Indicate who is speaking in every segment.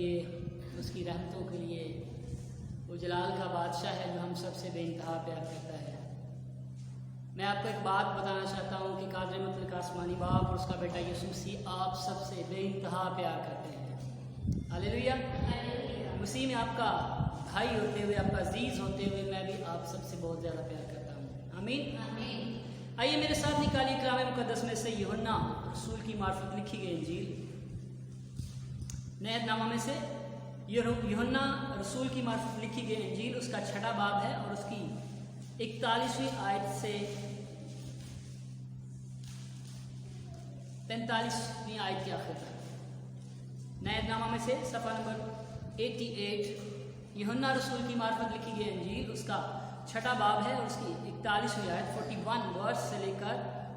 Speaker 1: لیے، اس کی رحمتوں کے لیے، وہ جلال کا بادشاہ ہے جو ہم سب سے بے انتہا پیار کرتا ہے۔ میں آپ کو ایک بات بتانا چاہتا ہوں کہ قادر مطلق آسمانی باپ اور اس کا بیٹا یسوع مسیح آپ سب سے بے انتہا پیار کرتے ہیں۔ ہاللیلویا۔ مسیح میں آپ کا بھائی ہوتے ہوئے، آپ کا عزیز ہوتے ہوئے، میں بھی آپ سب سے بہت زیادہ پیار کرتا ہوں۔ آمین۔ آئیے میرے ساتھ نکالیے کلام مقدس میں سے یوحنا رسول کی معرفت لکھی گئی انجیل، نئے عہد نامہ میں سے یوحنا رسول کی معرفت لکھی گئی انجیل، اس کا 6واں باب ہے اور اس کی 41ویں آیت سے 45ویں آیت کے آخر تک۔ نئے عہد نامہ میں سے صفحہ نمبر 88، یوحنا رسول کی معرفت لکھی گئی انجیل، اس کا 6واں باب ہے اور اس کی 41ویں آیت 41 ورس سے لے کر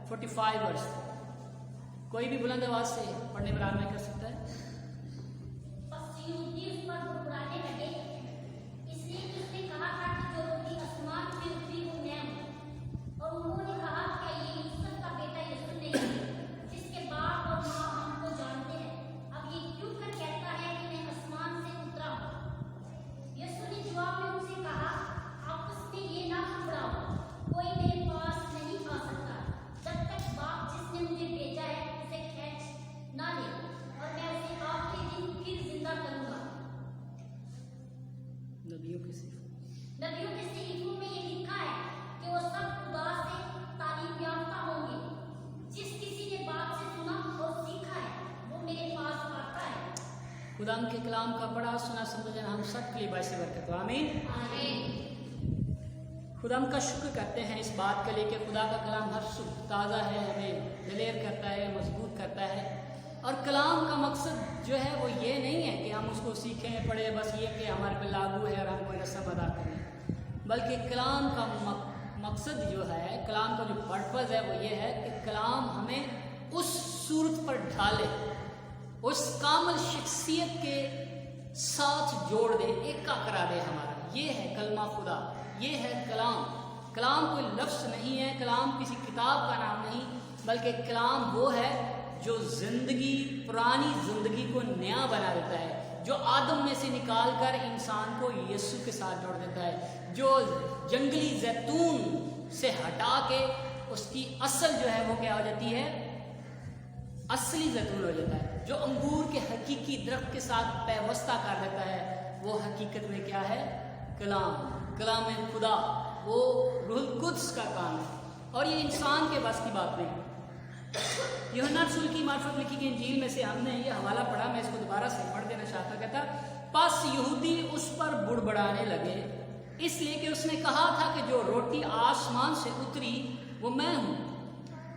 Speaker 1: 45 ورس تک۔ کوئی بھی بلند آواز سے پڑھنے پر آرام کر سکتا ہے؟
Speaker 2: نبیوں کے صحیفوں میں یہ لکھا ہے کہ وہ سب خدا سے تعلیم یافتہ ہوں گے۔ جس کسی نے باپ سے سنا اور سیکھا ہے وہ میرے پاس آتا ہے۔
Speaker 1: خدا کے کلام کا پڑھا سنا سمجھنا ہم سب کے لیے باعث برکت ہو۔ آمین۔ خدا ہم کا شکر کرتے ہیں اس بات کے لیے کہ خدا کا کلام ہر صبح تازہ ہے، ہمیں دلیر کرتا ہے، مضبوط کرتا ہے، اور کلام کا مقصد جو ہے وہ یہ نہیں ہے کہ ہم اس کو سیکھیں پڑھیں، بس یہ کہ ہمارے پہ لاگو ہے اور ہم کوئی رسم ادا کریں، بلکہ کلام کا مقصد جو ہے، کلام کا جو پرپز ہے وہ یہ ہے کہ کلام ہمیں اس صورت پر ڈھالے، اس کامل شخصیت کے ساتھ جوڑ دے، ایکا کرا دے ہمارا۔ یہ ہے کلمہ خدا، یہ ہے کلام۔ کلام کوئی لفظ نہیں ہے، کلام کسی کتاب کا نام نہیں، بلکہ کلام وہ ہے جو زندگی، پرانی زندگی کو نیا بنا دیتا ہے، جو آدم میں سے نکال کر انسان کو یسوع کے ساتھ جوڑ دیتا ہے، جو جنگلی زیتون سے ہٹا کے اس کی اصل جو ہے وہ کیا ہو جاتی ہے؟ اصلی زیتون ہو جاتا ہے، جو انگور کے حقیقی درخت کے ساتھ پیوستہ کر دیتا ہے، وہ حقیقت میں کیا ہے؟ کلام خدا، وہ روح القدس کا کام ہے، اور یہ انسان کے بس کی بات نہیں۔ یوحنا رسول کی معرفت لکھی گئی انجیل میں سے ہم نے یہ حوالہ پڑھا، میں اس کو دوبارہ سے پڑھ دینا چاہتا کہتا، پس یہودی اس پر بڑبڑانے لگے، اس لیے کہ اس نے کہا تھا کہ جو روٹی آسمان سے اتری وہ میں ہوں،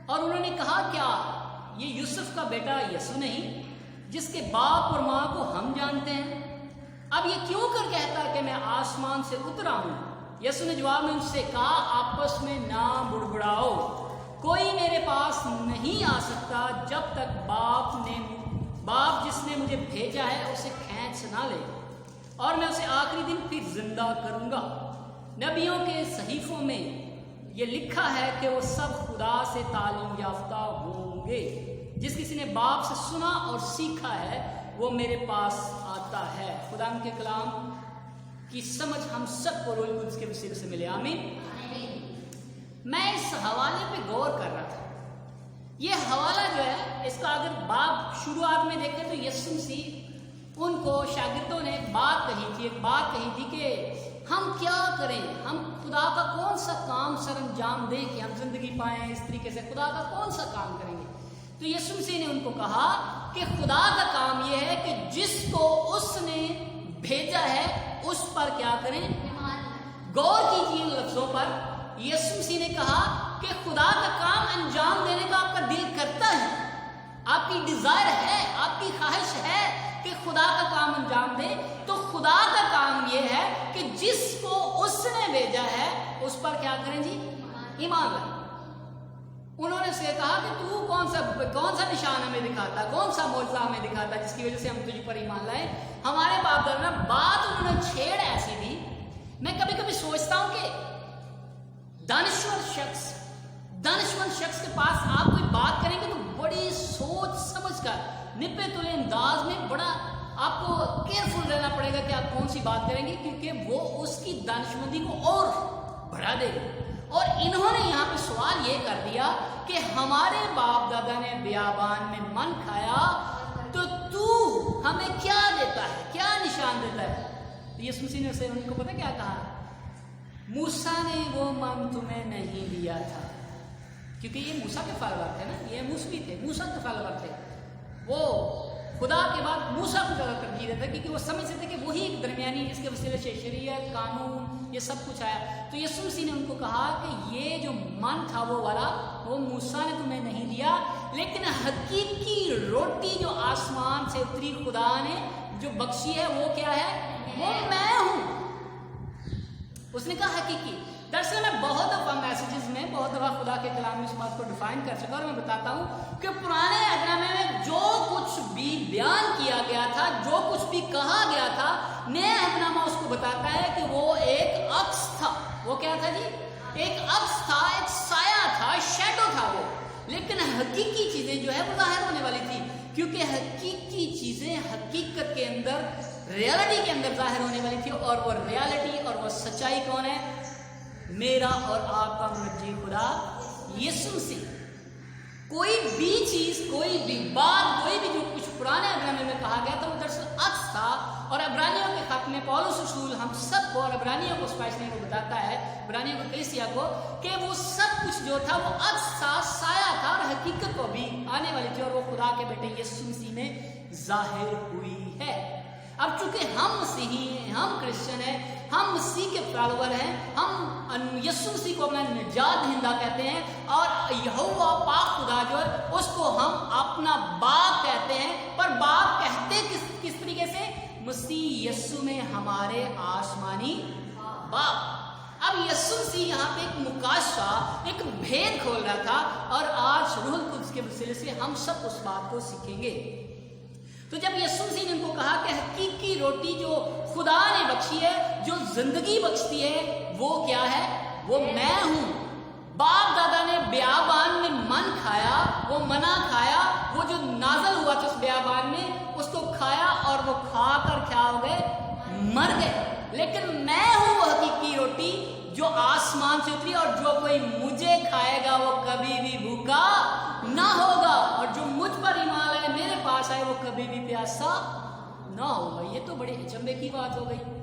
Speaker 1: اور انہوں نے کہا کیا یہ یوسف کا بیٹا یسوع نہیں جس کے باپ اور ماں کو ہم جانتے ہیں؟ اب یہ کیوں کر کہتا کہ میں آسمان سے اترا ہوں؟ یسوع نے جواب میں ان سے کہا آپس میں نہ بڑبڑاؤ، کوئی میرے پاس نہیں آ سکتا جب تک باپ جس نے مجھے بھیجا ہے اسے کھینچ نہ لے، اور میں اسے آخری دن پھر زندہ کروں گا۔ نبیوں کے صحیفوں میں یہ لکھا ہے کہ وہ سب خدا سے تعلیم یافتہ ہوں گے۔ جس کسی نے باپ سے سنا اور سیکھا ہے وہ میرے پاس آتا ہے۔ خدا کے کلام کی سمجھ ہم سب کو روح القدس کے وسیلے سے ملے۔ آمین۔ میں اس حوالے پہ غور کر رہا تھا، یہ حوالہ جو ہے اس کا اگر باب شروعات میں دیکھیں تو یسوع مسیح ان کو شاگردوں نے ایک بات کہی تھی کہ ہم کیا کریں، ہم خدا کا کون سا کام سر انجام دیں کہ ہم زندگی پائیں، اس طریقے سے خدا کا کون سا کام کریں گے؟ تو یسوع مسیح نے ان کو کہا کہ خدا کا کام یہ ہے کہ جس کو اس نے بھیجا ہے اس پر کیا کریں؟ غور کیجیے ان لفظوں پر۔ یسوع مسیح نے کہا کہ خدا کا کام انجام دینے کا آپ کا دل کرتا ہے، آپ کی ڈیزائر ہے، آپ کی خواہش ہے کہ خدا کا کام انجام دے، تو خدا کا کام یہ ہے کہ جس کو اس نے بھیجا ہے اس پر کیا کریں جی؟ ایمان لائیں۔ انہوں نے اسے کہا کہ تو کون سا نشان ہمیں دکھاتا، کون سا معجزہ ہمیں دکھاتا جس کی وجہ سے ہم تجھ پر ایمان لائیں؟ ہمارے باپ دادا بات انہوں نے چھیڑ ایسی دی۔ میں کبھی کبھی سوچتا ہوں کہ دانشور شخص کے پاس آپ کوئی بات کریں گے تو بڑی سوچ سمجھ کر نپے تلے انداز میں بڑا آپ کو کیئرفل कौन सी बात करेंगे, क्योंकि वो उसकी दानिशमंदी को और बढ़ा देगी। और इन्होंने यहाँ पे सवाल ये कर दिया कि हमारे बाप दादा ने बियाबान में मन खाया, तो तू हमें क्या देता है, क्या निशान देता है? तो यीशु मसीह ने उनको पता क्या कहा, मूसा ने वो मन तुम्हें नहीं दिया था, क्योंकि ये मूसा के फॉलोअर थे ना, ये मूसवी थे, मूसा के फॉलोअर थे। वो खुदा के बाद मूसा को ज़्यादा तरजीह देते, क्योंकि वो समझते थे कि वही एक दरमियानी जिसके वसीले से शरीयत, कानून, ये सब कुछ आया। तो यीशु मसीह ने उनको कहा कि ये जो मन था वो वाला, वो मूसा ने तुम्हें नहीं दिया, लेकिन हकीकी रोटी जो आसमान से उतरी खुदा ने जो बख्शी है, वो क्या है? वो मैं हूँ। उसने कहा हकीकी। दरअसल मैं बहुत दफ़ा मैसेजेस में, बहुत दफ़ा खुदा के कलाम में इस बात को डिफाइन कर चुका, और मैं बताता हूँ कि पुराने अहदनामे में जो कुछ भी बयान किया गया था, जो कुछ भी कहा गया था, नया अहदनामा उसको बताता है कि वो एक अक्स था। वो क्या था जी? एक अक्स था, एक साया था, शैडो था वो। लेकिन हकीकी चीज़ें जो है वो ज़ाहिर होने वाली थी, क्योंकि हकीकी चीज़ें हकीकत के अंदर, रियलिटी के अंदर ज़ाहिर होने वाली थी। और वो रियलिटी और वो सच्चाई कौन है? मेरा और आपका मुनज्जी खुदा यीशु मसीह। कोई भी चीज, कोई भी बात, कोई भी जो कुछ पुराने अब्रानियों में कहा गया था वो दरअसल अक्स था। और अब्रानियों के खत में पौलुस रसूल हम सबको, और अब्रानियों को स्पेशली को बताता है, अब्रानियों को कलीसिया को, कि वो सब कुछ जो था वो अक्स था, साया था, और हकीकत को भी आने वाली थी, और वो खुदा के बेटे यीशु मसीह में जाहिर हुई है। अब चूंकि हम मसीही हैं, हम क्रिश्चियन हैं, हम मसीह के फॉलोअर हैं, हम यीशु मसीह को अपना निजात दहिंदा कहते हैं, और यहोवा पाक खुदा जो है उसको हम अपना बाप कहते हैं। पर बाप कहते किस तरीके से? मसीह यीशु में हमारे आसमानी बाप। अब यीशु मसीह यहाँ पे एक मुकाशा, एक भेद खोल रहा था, और आज रूहुल कुद्स के वसीले से हम सब उस बात को सीखेंगे। तो जब यीशु मसीह ने उनको कहा कि हकीकी रोटी जो खुदा ने बख्शी है, जो जिंदगी बख्शती है, वो क्या है? वो मैं हूं। बाप दादा ने बियाबान में मन खाया, वो मना खाया, वो जो नाजल हुआ था उस बियाबान में, उसको खाया, और वो खाकर क्या हो गए? मर गए। लेकिन मैं हूं वो हकीकी रोटी जो आसमान से उतरी, और जो कोई मुझे खाएगा वो कभी भी भूखा ना होगा, और जो मुझ पर ईमान लाए, मेरे पास आए, वो कभी भी प्यासा ना होगा। ये तो बड़े अचंभे की बात हो गई।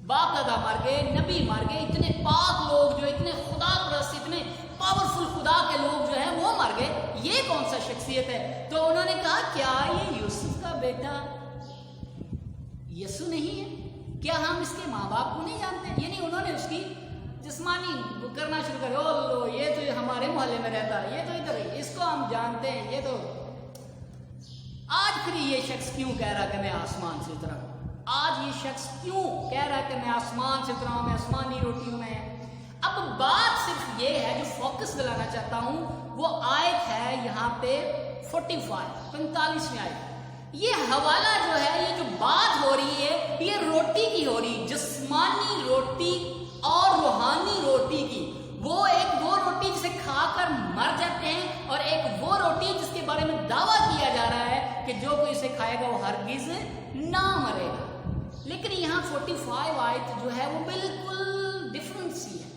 Speaker 1: बाप दादा मर गए, नबी मर गए, इतने पाक लोग जो इतने खुदा परस्त, इतने पावरफुल खुदा के लोग जो हैं वो मर गए, ये कौन सा शख्सियत है? तो उन्होंने कहा क्या ये यूसुफ का बेटा यीशु नहीं है? क्या हम इसके माँ बाप को नहीं जानते? यानी उन्होंने उसकी जिस्मानी करना शुरू कर, ओ लो ये तो हमारे मोहल्ले में रहता है, ये तो इधर, इसको हम जानते हैं, ये तो। आज फिर ये शख्स क्यों कह रहा है कि मैं आसमान से उतरा? आज ये शख्स क्यों कह रहा है कि मैं आसमान से उतरा हूं, मैं आसमानी रोटियों में? अब बात सिर्फ ये है, जो फोकस दिलाना चाहता हूं, वो आयत है यहाँ पे 45वीं आयत। ये हवाला जो है, ये जो बात हो रही है, ये रोटी की हो रही, जिस्मानी रोटी और रूहानी रोटी की। वो एक वो रोटी जिसे खाकर मर जाते हैं, और एक वो रोटी जिसके बारे में दावा किया जा रहा है कि जो कोई इसे खाएगा वो हरगिज ना मरेगा। लेकिन यहाँ 45 आयत जो है वो बिल्कुल डिफरेंट सी है,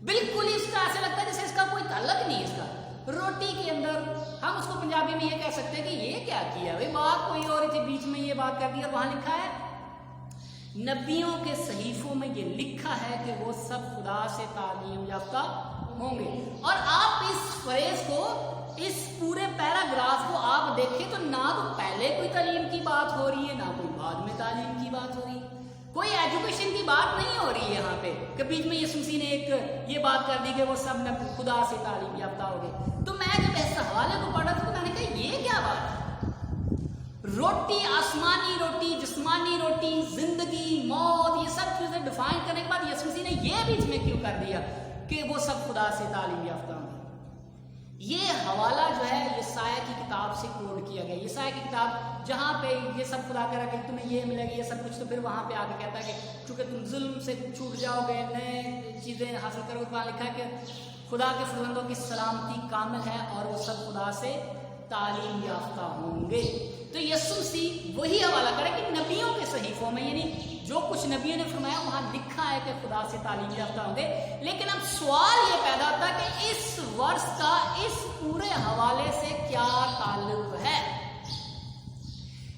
Speaker 1: बिल्कुल ही इसका ऐसा लगता है जैसे इसका कोई ताल्लुक नहीं है इसका रोटी के अंदर। हम उसको पंजाबी में ये कह सकते हैं कि ये क्या किया भाई, बात कोई और थी, बीच में ये बात कर दी, और वहां लिखा है नबियों के सहीफों में ये लिखा है कि वो सब खुदा से तालीम याफ्ता होंगे। और आप इस फ्रेज को, इस पूरे पैराग्राफ को आप देखें तो ना तो पहले कोई तालीम की बात हो रही है, ना कोई बाद में तालीम की बात हो रही है, कोई एजुकेशन की बात नहीं हो रही है यहाँ पे कि बीच में यीशु मसीह ने एक ये बात कर दी कि वो सब खुदा से तालीम याफ्ता हो गए। तो मैं जब इस हवाले को पढ़ा तो मैंने कहा ये क्या बात है? रोटी, आसमानी रोटी, जिस्मानी रोटी, जिंदगी, मौत, ये सब चीजें डिफाइन करने के बाद यीशु मसीह ने ये बीच में क्यों कर दिया कि वो सब खुदा से तालीम याफ्ता होंगे? ये हवाला जो है यशायाह की किताब से कोड किया गया। यशायाह की किताब जहाँ पे ये सब खुदा कह रहा है कि तुम्हें ये मिलेगी, ये सब कुछ, तो फिर वहाँ पे आके कहता है कि चूंकि तुम जुल्म से छूट जाओगे, नए चीज़ें हासिल करोगे, वहाँ लिखा है कि खुदा के फरजंदों की सलामती कामिल है और वो सब खुदा से तालीम याफ्ता होंगे। तो यीशु मसीह वही हवाला करे कि नबियों के सहीफों सहीफों में, यानी जो कुछ नबियों ने फरमाया वहां लिखा है कि खुदा से तालीम याफ्ता होंगे। लेकिन अब सवाल ये पैदा होता है कि इस वर्ष का इस पूरे हवाले से क्या ताल्लुक है?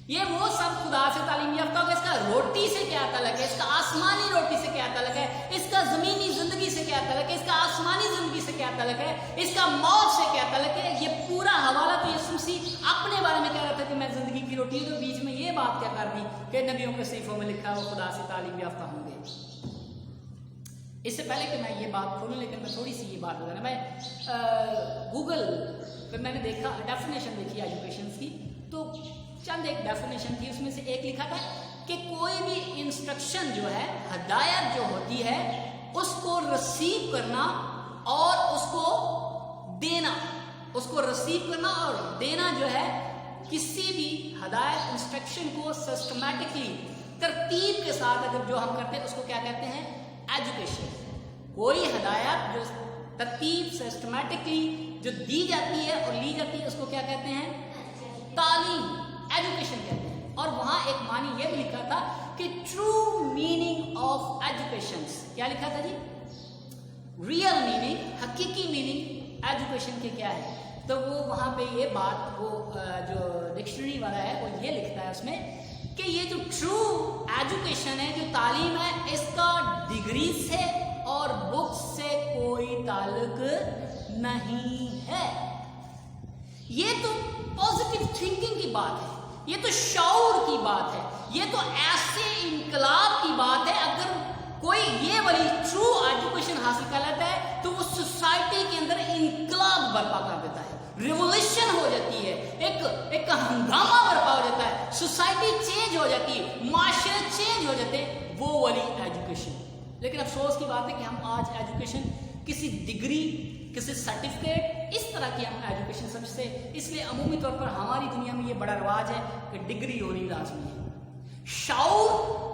Speaker 1: ये वो सब खुदा से तालीम याफ्ता होगा, इसका रोटी से क्या ताल्लुक है, इसका आसमानी रोटी से क्या ताल्लुक है, इसका जमीनी जिंदगी से क्या ताल्लुक है, इसका आसमानी जिंदगी से क्या ताल्लुक है, इसका मौत से क्या ताल्लुक है? ये पूरा हवाला तो यीशु मसीह अपने बारे में कह रहा था कि मैं जिंदगी की रोटी हूं, तो बीच में ये बात क्या कर दी कि नबियों के सहीफों में लिखा वो खुदा से तालीम याफ्ता होंगे। इससे पहले कि मैं ये बात खोलूं, लेकिन मैं थोड़ी सी ये बात बताना, मैं गूगल पे मैंने देखा, डेफिनेशन देखी एजुकेशन की, तो चंद एक डेफिनेशन थी, उसमें से एक लिखा था कि कोई भी इंस्ट्रक्शन जो है, हदायत जो होती है, उसको रिसीव करना और उसको देना, उसको रिसीव करना और देना जो है, किसी भी हदायत इंस्ट्रक्शन को सिस्टमैटिकली तरतीब के साथ अगर जो हम करते हैं उसको क्या कहते हैं? एजुकेशन। कोई हदायत जो तरतीब सिस्टमैटिकली जो दी जाती है और ली जाती है उसको क्या कहते हैं? तालीम, एजुकेशन कहते हैं। और वहां एक मानी ये भी लिखा था कि ट्रू मीनिंग ऑफ एजुकेशन, क्या लिखा था जी? रियल मीनिंग, हकीकी मीनिंग एजुकेशन के क्या है? तो वो वहां पे ये बात, वो जो डिक्शनरी वाला है वो ये लिखता है उसमें कि ये जो ट्रू एजुकेशन है, जो तालीम है, इसका डिग्री से और बुक्स से कोई ताल्लुक नहीं है। ये तो पॉजिटिव थिंकिंग की बात है, ये तो शऊर की बात है, ये तो ऐसे इनकलाब की बात है। अगर कोई ये वाली ट्रू एजुकेशन हासिल कर लेता है तो वो सोसाइटी के अंदर इनकलाब बर्पा कर देता है, रिवोल्यूशन हो जाती है, एक हंगामा बर्पा हो जाता है, सोसाइटी चेंज हो जाती है, माशरे चेंज हो जाते हैं, वो वाली एजुकेशन। लेकिन अफसोस की बात है कि हम आज एजुकेशन, किसी डिग्री, किसी सर्टिफिकेट, इस तरह की हम एजुकेशन समझते, इसलिए अमूमी तौर पर हमारी दुनिया में ये बड़ा रिवाज है कि डिग्री होनी लाजमी है। शऊर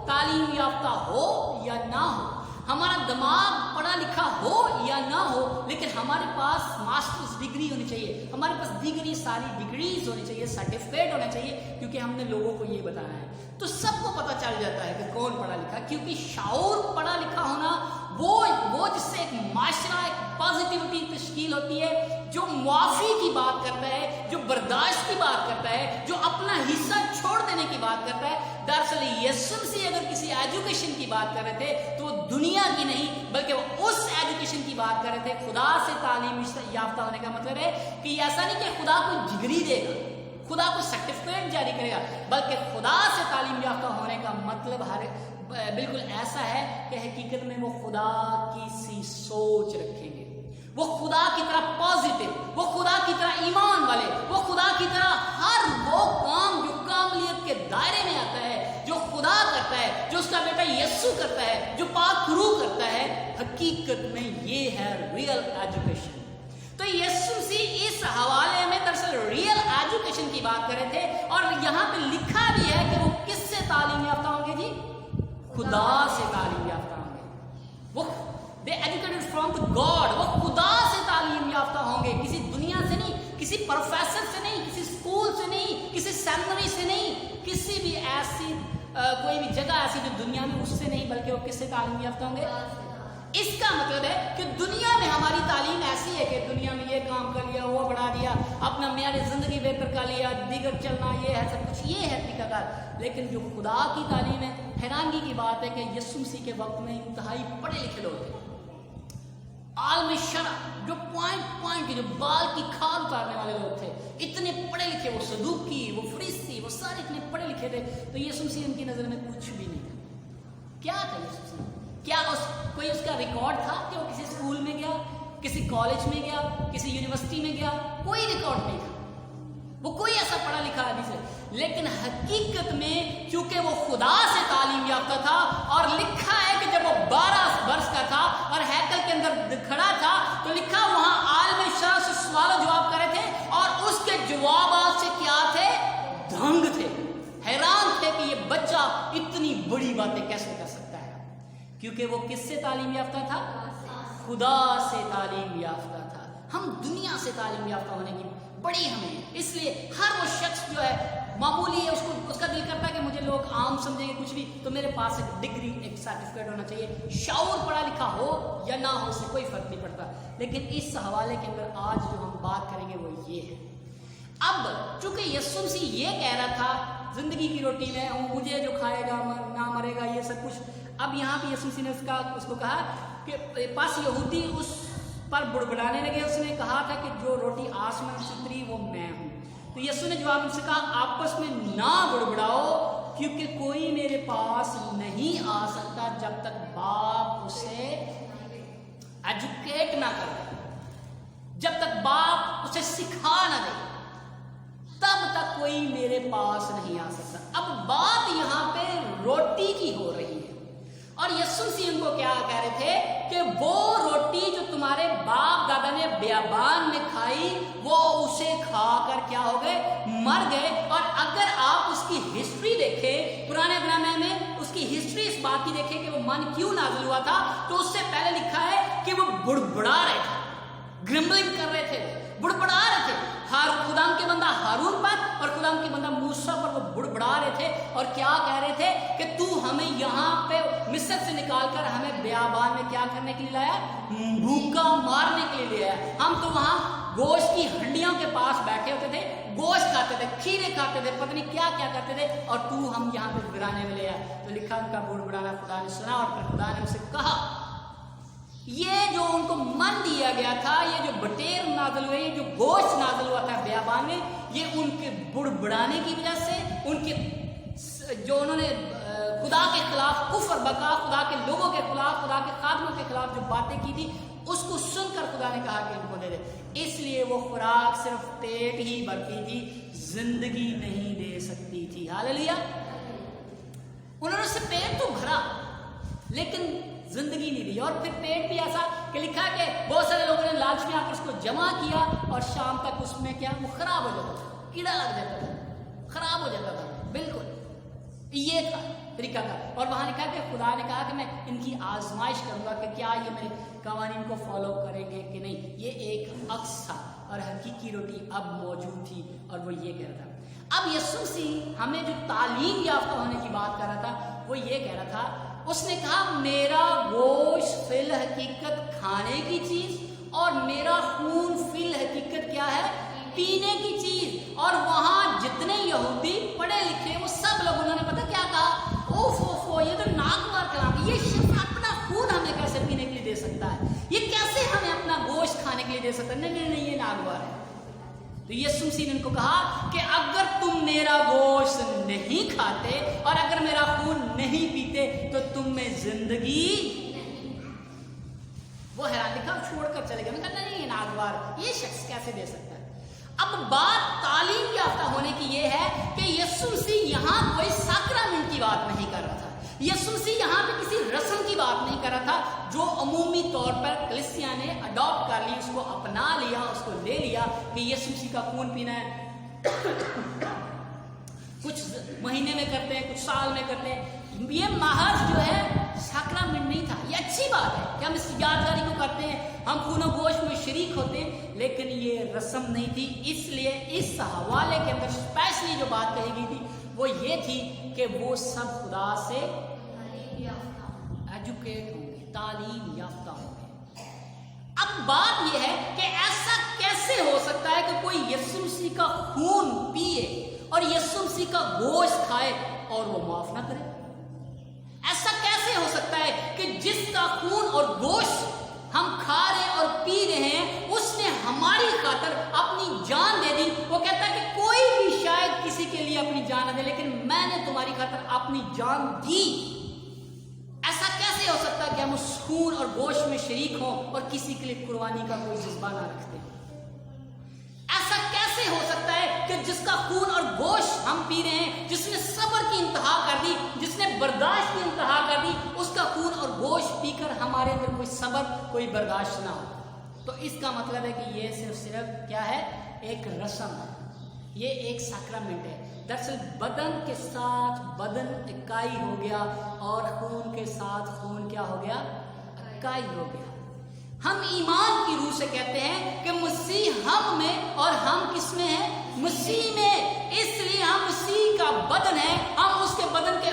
Speaker 1: तालीम याफ्ता हो या ना हो, हमारा दिमाग पढ़ा लिखा हो या ना हो, लेकिन हमारे पास मास्टर्स डिग्री होनी चाहिए, हमारे पास डिग्री, सारी डिग्रीज होनी चाहिए, सर्टिफिकेट होना चाहिए, क्योंकि हमने लोगों को ये बताना है। तो सबको पता चल जाता है कि कौन पढ़ा लिखा, क्योंकि शऊर पढ़ा लिखा होना वो जिससे एक माशरा, एक पॉजिटिविटी तश्कील होती है, जो मुआफ़ी की बात करता है, जो बर्दाश्त की बात करता है, जो अपना हिस्सा छोड़ देने की बात करता है। दरअसल यीशु मसीह अगर किसी एजुकेशन की बात कर रहे थे तो वो दुनिया की नहीं, बल्कि वो उस एजुकेशन की बात कर रहे थे। खुदा से तालीम याफ्ता होने का मतलब है कि ऐसा नहीं कि खुदा कोई डिग्री देगा, खुदा को सर्टिफिकेट जारी करेगा, बल्कि खुदा से तालीम याफ्ता होने का मतलब बिल्कुल ऐसा है कि हकीकत में वो खुदा की सी सोच रखेंगे, वो खुदा की तरह पॉजिटिव, वो खुदा की तरह ईमान वाले, वो खुदा की तरह हर वो काम जो कामलियत के दायरे में आता है, जो खुदा करता है, जो उसका बेटा यीशु करता है, जो पाक रूह करता है, हकीकत में ये है रियल एजुकेशन। तो यीशु मसीह इस हवाले में दरअसल रियल एजुकेशन की बात कर रहे थे, और यहाँ पे लिखा भी है कि वो किससे तालीम याफ्ता होंगे जी? खुदा से तालीम याफ्ता होंगे। वो दे एजुकेटेड फ्रॉम द गॉड, वो खुदा से तालीम याफ्ता होंगे, किसी दुनिया से नहीं, किसी प्रोफेसर से नहीं, किसी स्कूल से नहीं, किसी सेमिनरी से नहीं, किसी भी ऐसी कोई भी जगह ऐसी जो दुनिया में, उससे नहीं, बल्कि वो किससे तालीम याफ्ता होंगे? इसका मतलब है कि दुनिया में हमारी तालीम ऐसी है कि दुनिया में ये काम कर लिया, वो बढ़ा दिया, अपना मेयार जिंदगी बेहतर कर लिया, दीगर चलना, ये है सब कुछ, ये है तरीकाकार। लेकिन जो खुदा की तालीम है, हैरानगी की बात है कि यीशु मसीह के वक्त में इंतहाई पढ़े लिखे लोग थे, आलम शरा, जो पॉइंट के, जो बाल की खाल उतारने वाले लोग थे, इतने पढ़े लिखे, वो सदूकी, वो फरीसी, वो सारे इतने पढ़े लिखे थे। तो यीशु मसीह उनकी नजर में कुछ भी नहीं था। क्या था यीशु मसीह? क्या कोई उसका रिकॉर्ड था कि वो किसी स्कूल में गया, किसी कॉलेज में गया, किसी यूनिवर्सिटी में गया? कोई रिकॉर्ड नहीं था, वो कोई ऐसा पढ़ा लिखा आदमी से। लेकिन हकीकत में क्योंकि वो खुदा से तालीम याफ्ता था, और लिखा है कि जब वो 12 वर्ष का था और हैकल के अंदर खड़ा था, तो लिखा वहां आलम शरा से सवाल जवाब कर रहे थे, और उसके जवाब से क्या थे? दंग थे, हैरान थे कि ये बच्चा इतनी बड़ी बातें कैसे कर सकता है, क्योंकि वो किससे तालीम याफ्ता था? खुदा से तालीम याफ्ता था। हम दुनिया से तालीम याफ्ता होने की बड़ी हमें, इसलिए हर वो शख्स जो है मामूली है, उसका दिल करता है कि मुझे लोग आम समझेंगे कुछ भी, तो मेरे पास एक डिग्री, एक सर्टिफिकेट होना चाहिए। शाऊर पढ़ा लिखा हो या ना हो, उससे कोई फर्क नहीं पड़ता। लेकिन इस हवाले के अंदर आज जो हम बात करेंगे वो ये है। अब चूंकि यीशु मसीह ये कह रहा था जिंदगी की रोटी में मुझे जो खाएगा ना मरेगा, ये सब कुछ। अब यहाँ पे यीशु मसीह ने उसको कहा कि पास यहूदी उस पर बुड़बुड़ाने लगे। उसने कहा था कि जो रोटी आसमान से उतरी वो मैं हूँ। तो यीशु ने जवाब उनसे कहा, आपस में ना बुड़बुड़ाओ, क्योंकि कोई मेरे पास नहीं आ सकता जब तक बाप उसे एजुकेट ना कर दे, जब तक बाप उसे सिखा ना दे, तब तक कोई मेरे पास नहीं आ सकता। अब बात यहाँ पे रोटी की हो रही है, और यीशु मसीह उनको क्या कह रहे थे कि वो रोटी जो तुम्हारे बाप दादा ने बियाबान में खाई, वो उसे खाकर क्या हो गए, मर गए। और अगर आप उसकी हिस्ट्री देखें, पुराने ज़माने में उसकी हिस्ट्री इस बात की देखें कि वो मन क्यों नाज़िल हुआ था, तो उससे पहले लिखा है कि वो बुड़बुड़ा रहे थे, ग्रम्बलिंग कर रहे थे, बुड़बुड़ा रहे थे खुदाम के बंदा हारून पर और खुदाम के बंदा मूसा पर। वो बुड़बुड़ा रहे थे और क्या कह रहे थे कि तू हमें यहाँ पे मिस्र से निकालकर हमें बियाबान में क्या करने के लिए लाया, भूखा मारने के लिए लाया। हम तो वहाँ गोश्त की हंडियों के पास बैठे होते थे, गोश्त खाते थे, खीरे खाते थे, पता नहीं क्या क्या करते थे, और तू हम यहाँ पे गिराने में ले आया। तो लिखा उनका बुड़बुड़ाना खुदा ने सुना, और फिर खुदा ने उनसे कहा, ये जो उनको मन दिया गया था, ये जो बटेर नाज़िल हुए, ये जो गोश्त नाज़िल हुआ था बियाबान में, ये उनके बुड़बुड़ाने की वजह से, उनके जो उन्होंने खुदा के खिलाफ कुफ्र बका, खुदा के लोगों के खिलाफ, खुदा के खादमों के खिलाफ जो बातें की थी, उसको सुनकर खुदा ने कहा कि इनको दे दे। इसलिए वो खुराक सिर्फ पेट ही भरती थी, जिंदगी नहीं दे सकती थी। हालेलुया। उन्होंने उससे पेट तो भरा लेकिन जिंदगी नहीं दी। और फिर पेट भी ऐसा कि लिखा कि बहुत सारे लोगों ने लालच में आकर उसको जमा किया, और शाम तक उसमें क्या, वो खराब हो जाता था, कीड़ा लग जाता था, खराब हो जाता था। बिल्कुल ये था तरीका था। और वहां लिखा कि खुदा ने कहा कि मैं इनकी आजमाइश करूंगा कि क्या ये मेरे कवानीन को फॉलो करेंगे कि नहीं। ये एक अक्स था और हकीकी रोटी अब मौजूद थी, और वो ये कह रहा था। अब यीशु मसीह हमें जो तालीम याफ्ता होने की बात कर रहा था, वो ये कह रहा था, उसने कहा मेरा गोश्त फिल हकीकत खाने की चीज और मेरा खून फिल हकीकत क्या है, पीने की चीज। और वहां जितने यहूदी पढ़े लिखे वो सब लोग, उन्होंने पता क्या कहा, ओफो ये तो नागवार कलाम, ये शख्स अपना खून हमें कैसे पीने के लिए दे सकता है, ये कैसे हमें अपना गोश्त खाने के लिए दे सकता है, नहीं ये नागवार है। तो यीशु मसीह ने उनको कहा कि अगर तुम मेरा गोश्त नहीं खाते और अगर मेरा खून नहीं पीते तो तुम में जिंदगी। वो हैरान दिखा, छोड़कर चले गए। मैं कहता नहीं, ये नागवार, ये शख्स कैसे दे सकता है। अब बात तालीम याफ्ता होने की ये है कि यीशु मसीह यहाँ कोई साक्रामेंट की बात नहीं कर रहा था। यीशु मसीह यहाँ पे किसी रस्म की बात नहीं कर रहा था जो अमूमी तौर पर कलीसिया ने अडॉप्ट कर ली, उसको अपना लिया, उसको ले लिया कि यीशु मसीह का खून पीना है। कुछ महीने में करते हैं, कुछ साल में करते हैं। ये महज जो है साक्रामेंट नहीं था। ये अच्छी बात है कि हम इस यादगारी को करते हैं, हम खून गोश्त में शरीक होते हैं, लेकिन ये रस्म नहीं थी। इसलिए इस हवाले के अंदर स्पेशली जो बात कही गई थी वो ये थी कि वो सब खुदा से एजुकेट होंगे, तालीम याफ्ता होंगे। अब बात यह है कि ऐसा कैसे हो सकता है कि कोई यीशु मसीह का खून पिए और यीशु मसीह का गोश्त खाए और वो माफ ना करे। ऐसा कैसे हो सकता है कि जिसका खून और गोश्त हम खा रहे और पी रहे हैं उसने हमारी खातर अपनी जान दे दी। वो कहता है कि कोई भी शायद किसी के लिए अपनी जान न दे, लेकिन मैंने तुम्हारी खातर अपनी जान दी। ऐसा कैसे हो सकता है कि हम उस खून और गोश्त में शरीक हों और किसी के लिए कुर्बानी का कोई जज्बा ना रखते? ऐसा कैसे हो सकता है कि जिसका खून और गोश्त हम पी रहे हैं, जिसने सब्र की इंतहा कर दी, जिसने बर्दाश्त की इंतहा कर दी, उसका खून और गोश्त पीकर हमारे अंदर कोई सब्र, कोई बर्दाश्त ना हो? तो इसका मतलब है कि ये सिर्फ क्या है, एक रस्म है, ये एक सैक्रामेंट है। दरअसल बदन के साथ बदन इकाई हो गया और खून के साथ खून क्या हो गया, इकाई हो गया। हम ईमान की रूह से कहते हैं कि मसीह हम में और हम किस में हैं, मसीह में। इसलिए हम मसीह का बदन है, हम उसके बदन के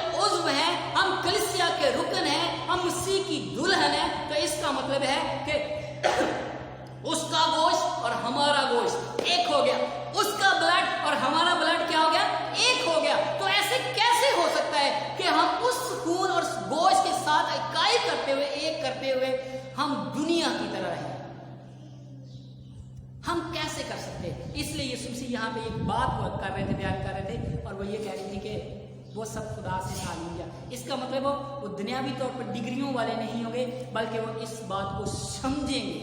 Speaker 1: गोश्त और हमारा गोश्त एक हो गया, उसका ब्लड और हमारा ब्लड क्या हो गया, एक हो गया। तो ऐसे कैसे हो सकता है कि हम उस खून और गोश्त के साथ इकाई करते हुए, एक करते हुए हम दुनिया की तरह रहें? हम कैसे कर सकते हैं? इसलिए यीशु मसीह यहाँ पे एक बात को कर रहे थे, बयान कर रहे थे, और वो ये कह रही थी कि वो सब खुदा से तालीम लिया। इसका मतलब वो दुनियावी तौर पर डिग्रियों वाले नहीं होंगे, बल्कि वो इस बात को समझेंगे,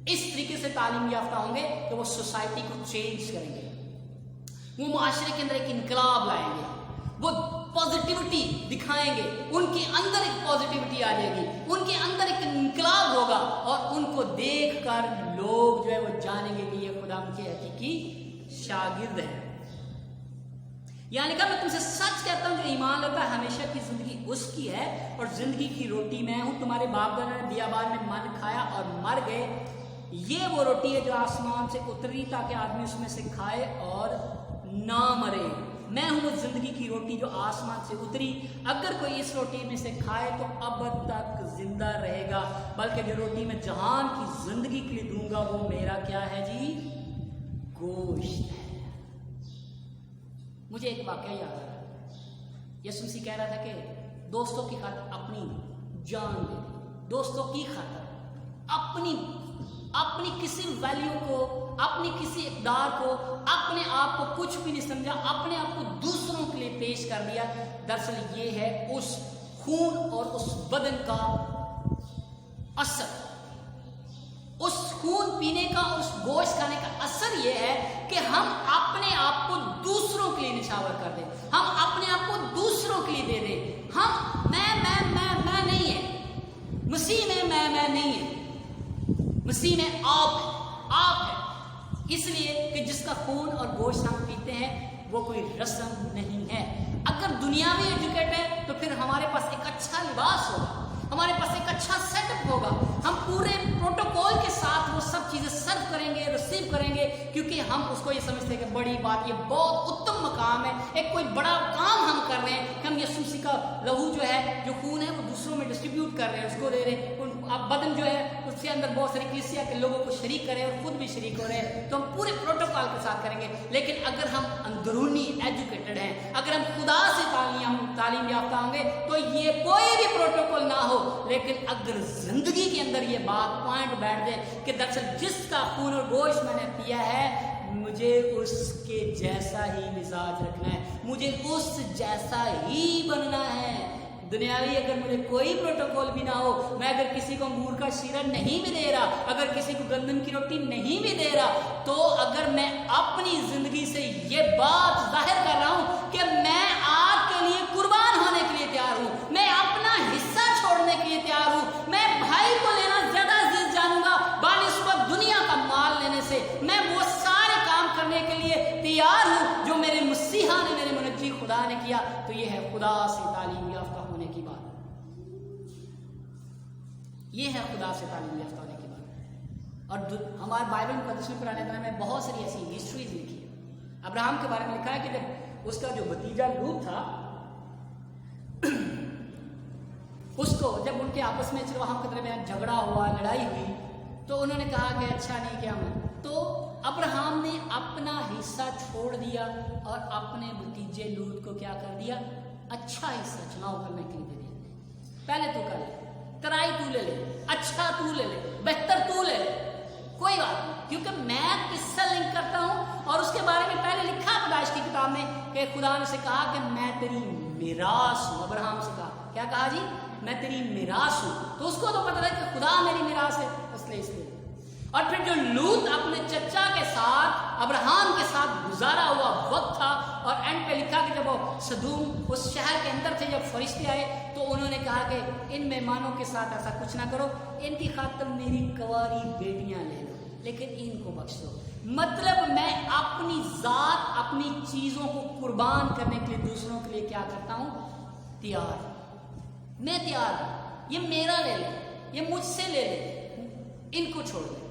Speaker 1: इस तरीके से तालीम याफ्ता होंगे कि वो सोसाइटी को चेंज करेंगे, वो मुआशरे के अंदर एक इनकलाब लाएंगे, वो पॉजिटिविटी दिखाएंगे, उनके अंदर एक पॉजिटिविटी आ जाएगी, उनके अंदर एक इनकलाब होगा, और उनको देखकर लोग जो है वो जानेंगे कि ये खुदा के हकीकी शागिर्द है। यानी कि मैं तुमसे सच कहता हूं, जो ईमान लाता है हमेशा की जिंदगी उसकी है, और जिंदगी की रोटी मैं हूं। तुम्हारे बाप दादा ने बियाबान में मन खाया और मर गए, ये वो रोटी है जो आसमान से उतरी ताकि आदमी उसमें से खाए और ना मरे। मैं हूं वो जिंदगी की रोटी जो आसमान से उतरी, अगर कोई इस रोटी में से खाए तो अब तक जिंदा रहेगा, बल्कि जो रोटी मैं जहान की जिंदगी के लिए दूंगा वो मेरा क्या है जी, गोश्त है। मुझे एक वाकया याद आ रहा, यीशु मसीह कह रहा था कि दोस्तों की खातिर अपनी जान दे, दोस्तों की खातिर अपनी किसी वैल्यू को, अपनी किसी इक़दार को, अपने आप को कुछ भी नहीं समझा, अपने आप को दूसरों के लिए पेश कर दिया। दरअसल ये है उस खून और उस बदन का असर, उस खून पीने का, उस गोश्त खाने का असर ये है कि हम अपने आप को दूसरों के लिए निछावर कर दें, हम अपने आप को दूसरों के लिए दे दें। हम मैं नहीं है, मसीह में मैं नहीं है, मसीह में आप है। इसलिए कि जिसका खून और गोश्त हम पीते हैं वो कोई रस्म नहीं है। अगर दुनियावी एजुकेट है तो फिर हमारे पास एक अच्छा लिबास होगा, हमारे पास एक अच्छा सेटअप होगा, हम पूरे प्रोटोकॉल के साथ वो सब चीजें सर्व करेंगे, रिसीव करेंगे, क्योंकि हम उसको ये समझते हैं कि बड़ी बात, ये बहुत उत्तम मकाम है, एक कोई बड़ा काम हम कर रहे हैं कि हम यीशु मसीह का लहू जो है, जो खून है, वो दूसरों में डिस्ट्रीब्यूट कर रहे हैं, उसको दे रहे हैं। अब बदन जो है उसके अंदर बहुत सारी कलीसिया के लोगों को शरीक करें और खुद भी शरीक हो रहे हैं, तो हम पूरे प्रोटोकॉल के साथ करेंगे। लेकिन अगर हम अंदरूनी एजुकेटेड हैं, अगर हम खुदा से तालीम याफ्ता होंगे, तो ये कोई भी प्रोटोकॉल ना हो, लेकिन अगर जिंदगी के अंदर ये बात पॉइंट बैठ जाए कि दरअसल जिसका खून और गोश्त मैंने पिया है, मुझे उसके जैसा ही मिजाज रखना है, मुझे उस जैसा ही बनना है। दुनियावी अगर मुझे कोई प्रोटोकॉल भी ना हो, मैं अगर किसी को अंगूर का शीरा नहीं भी दे रहा, अगर किसी को गंदम की रोटी नहीं भी दे रहा, तो अगर मैं अपनी जिंदगी से ये बात जाहिर कर रहा हूं कि मैं आपके लिए कुर्बान होने के लिए तैयार हूं, मैं अपना हिस्सा छोड़ने के लिए तैयार हूं, मैं भाई को लेना ज्यादा अजीज जानूंगा बानिस्बत दुनिया का माल लेने से, मैं वो सारे काम करने के लिए तैयार हूं जो मेरे मसीहा ने, मेरे मुनज्जी खुदा ने किया। तो ये है खुदा से तालीम याफ्ता होने की बात, ये है खुदा से तालीम याफ्ता होने की बात। और हमारे बाइबल मुकद्दस में, पुराने ज़माने में बहुत सारी ऐसी हिस्ट्रीज लिखी है। अब्राहम के बारे में लिखा है कि जब उसका जो भतीजा लूत था, उसको जब उनके आपस में चरवाहों के दरमियान झगड़ा हुआ, लड़ाई हुई, तो उन्होंने कहा कि अच्छा नहीं किया मैं, तो अब्राहम ने अपना हिस्सा छोड़ दिया और अपने भतीजे लूत को क्या कर दिया, अच्छा हिस्सा चुनाव करने के लिए दे दिया। पहले तू कर ले, तराई तू ले ले, अच्छा तू ले ले, बेहतर तू ले ले, कोई बात नहीं, क्योंकि मैं किससे लिंक करता हूं। और उसके बारे में पहले लिखा पैदाइश की किताब में कि खुदा ने से कहा कि मैं तेरी मिरास हूं। अब्राहम से कहा, क्या कहा जी, मैं तेरी मिरास हूं। तो उसको तो पता था कि खुदा मेरी मिरास है, इसलिए। और फिर जो लूत अपने चचा के साथ, अब्राहम के साथ गुजारा हुआ वक्त था, और एंड पे लिखा कि जब वो सदूम उस शहर के अंदर थे, जब फरिश्ते आए तो उन्होंने कहा कि इन मेहमानों के साथ ऐसा कुछ ना करो, इनकी खातिर मेरी कुंवारी बेटियां ले लो, लेकिन इनको बख्श दो। मतलब मैं अपनी जात, अपनी चीजों को कुर्बान करने के लिए दूसरों के लिए क्या करता हूं, तैयार, मैं तैयार हूं, ये मेरा ले ले, ये मुझसे ले ले, इनको छोड़ दे।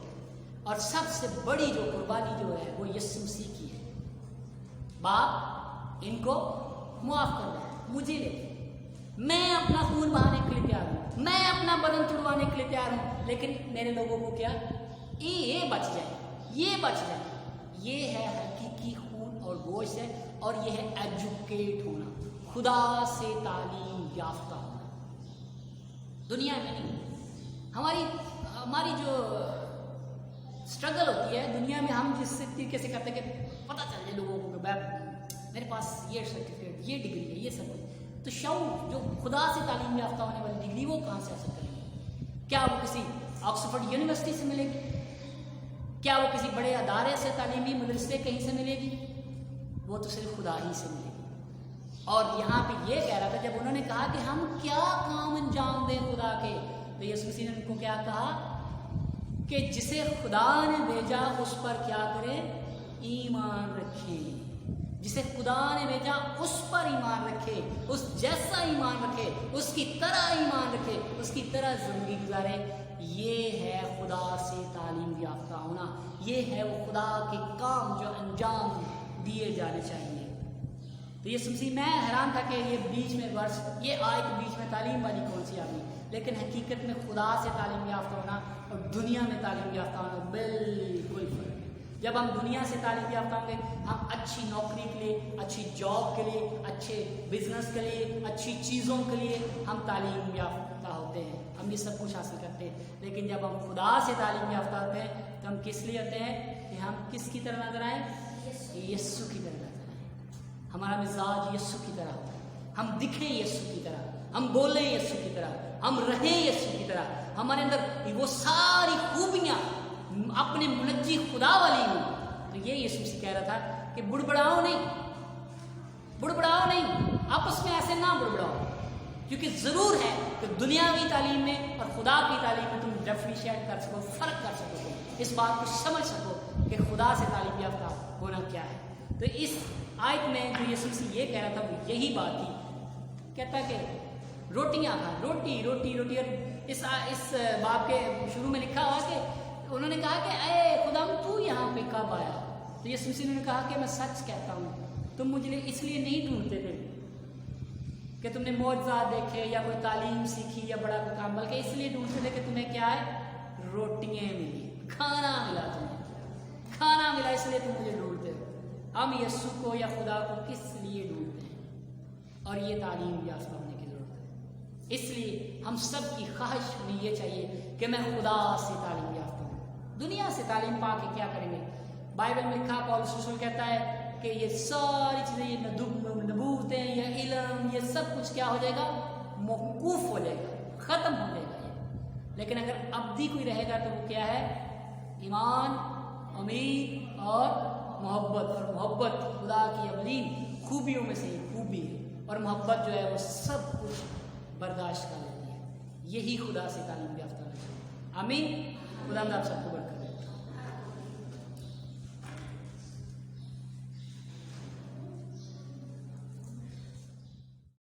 Speaker 1: और सबसे बड़ी जो कुर्बानी जो है वो यीशु मसीह की है, बाप इनको मुआफ कर दे, मुझे ले, मैं अपना खून बहाने के लिए तैयार हूं, मैं अपना बदन तुड़वाने के लिए तैयार हूं, लेकिन मेरे लोगों को क्या ये बच जाए, ये बच जाए। ये है हकीकी खून और गोश्त है, और ये है एजुकेट होना, खुदा से तालीम याफ्ता होना। दुनिया में नहीं, हमारी जो स्ट्रगल होती है दुनिया में, हम जिस तरीके से करते हैं कि पता चल जाए लोगों को कि मेरे पास ये सर्टिफिकेट, ये डिग्री है, ये सब कुछ, तो शौक जो खुदा से तालीम याफ्ता होने वाली डिग्री वो कहाँ से हासिल करेंगे? क्या वो किसी ऑक्सफोर्ड यूनिवर्सिटी से मिलेगी? क्या वो किसी बड़े अदारे से, तालीमी मदरसे कहीं से मिलेगी? वो तो सिर्फ खुदा ही से मिलेगी। और यहाँ पे ये कह रहा था, जब उन्होंने कहा कि हम क्या काम अंजाम दें खुदा के, तो यीशु मसीह ने उनको क्या कहा कि जिसे खुदा ने भेजा उस पर क्या करें? ईमान रखें। जिसे खुदा ने भेजा उस पर ईमान रखे, उस जैसा ईमान रखे, उसकी तरह ईमान रखे, उसकी तरह जिंदगी गुजारे। ये है खुदा से तालीम याफ्ता होना, ये है वो खुदा के काम जो अंजाम दिए जाने चाहिए। तो ये सुनसी मैं हैरान था कि ये बीच में वर्ष, ये आय के बीच में तालीम वाली कौन सी आ गई, लेकिन हकीकत में खुदा से तालीम याफ्ता होना और दुनिया में तालीम याफ्ता होना बिल्कुल फर्क है। जब हम दुनिया से तालीम याफ्ता होंगे, हम अच्छी नौकरी के लिए, अच्छी जॉब के लिए, अच्छे बिजनेस के लिए, अच्छी चीज़ों के लिए हम तालीम याफ्ता होते हैं, हम ये सब कुछ हासिल करते हैं। लेकिन जब हम खुदा से तालीम याफ्ता होते हैं तो हम किस लिए होते हैं कि हम किसकी तरह नजर आए? यीशु की तरह नजर आए। हमारा मिजाज यीशु की तरह हो, हम दिखें यीशु की तरह, हम बोलें यीशु की तरह, हम रहें यीशु की तरह, हमारे अंदर वो सारी खूबियां अपने मुनज्जी खुदा वाली हो। तो ये यीशु मसीह कह रहा था कि बुड़बड़ाओ नहीं, बुड़बड़ाओ नहीं, आपस में ऐसे ना बुड़बड़ाओ, क्योंकि जरूर है कि दुनियावी तालीम में और खुदा की तालीम में तुम डिफरेंशिएट कर सको, फर्क कर सको, इस बात को समझ सको कि खुदा से तालीम याफ्ता होना क्या है। तो इस आयत में जो यीशु मसीह ये कह रहा था वो यही बात थी। कहता कि रोटियां खा, रोटी रोटी रोटी। और इस बाब के शुरू में लिखा हुआ कि उन्होंने कहा कि अरे खुदा तू यहाँ पे कब आया? तो यीशु मसीह ने कहा कि मैं सच कहता हूँ, तुम मुझे इसलिए नहीं ढूंढते थे कि तुमने मौजज़ात देखे या कोई तालीम सीखी या बड़ा कोई काम, बल्कि इसलिए ढूंढते थे कि तुम्हें क्या है? रोटियाँ मिली, खाना मिला, तुम्हें खाना मिला, इसलिए तुम मुझे ढूंढते हो। हम यीशु को या खुदा को किस लिए ढूंढते हैं? और ये तालीम याफ्ता होने की जरूरत है। इसलिए हम सब की ख्वाहिश हमें ये चाहिए कि मैं खुदा से तालीम याफ्ता हूँ। दुनिया से तालीम पा के क्या करेंगे? बाइबल में लिखा, पौलुस रसूल कहता है कि ये सारी चीज़ें, ये नबूवतें या इल्म, ये सब कुछ क्या हो जाएगा? मौकूफ हो जाएगा, ख़त्म हो जाएगा ये। लेकिन अगर अब्दी कोई रहेगा तो वो क्या है? ईमान, उम्मीद और मोहब्बत। और मोहब्बत खुदा की अवलीन खूबियों में से एक खूबी है, और मोहब्बत जो है वो सब कुछ बर्दाश्त कर लेती है। यही खुदा से तालीम याफ्ता है। आमीन। खुदा आप सबको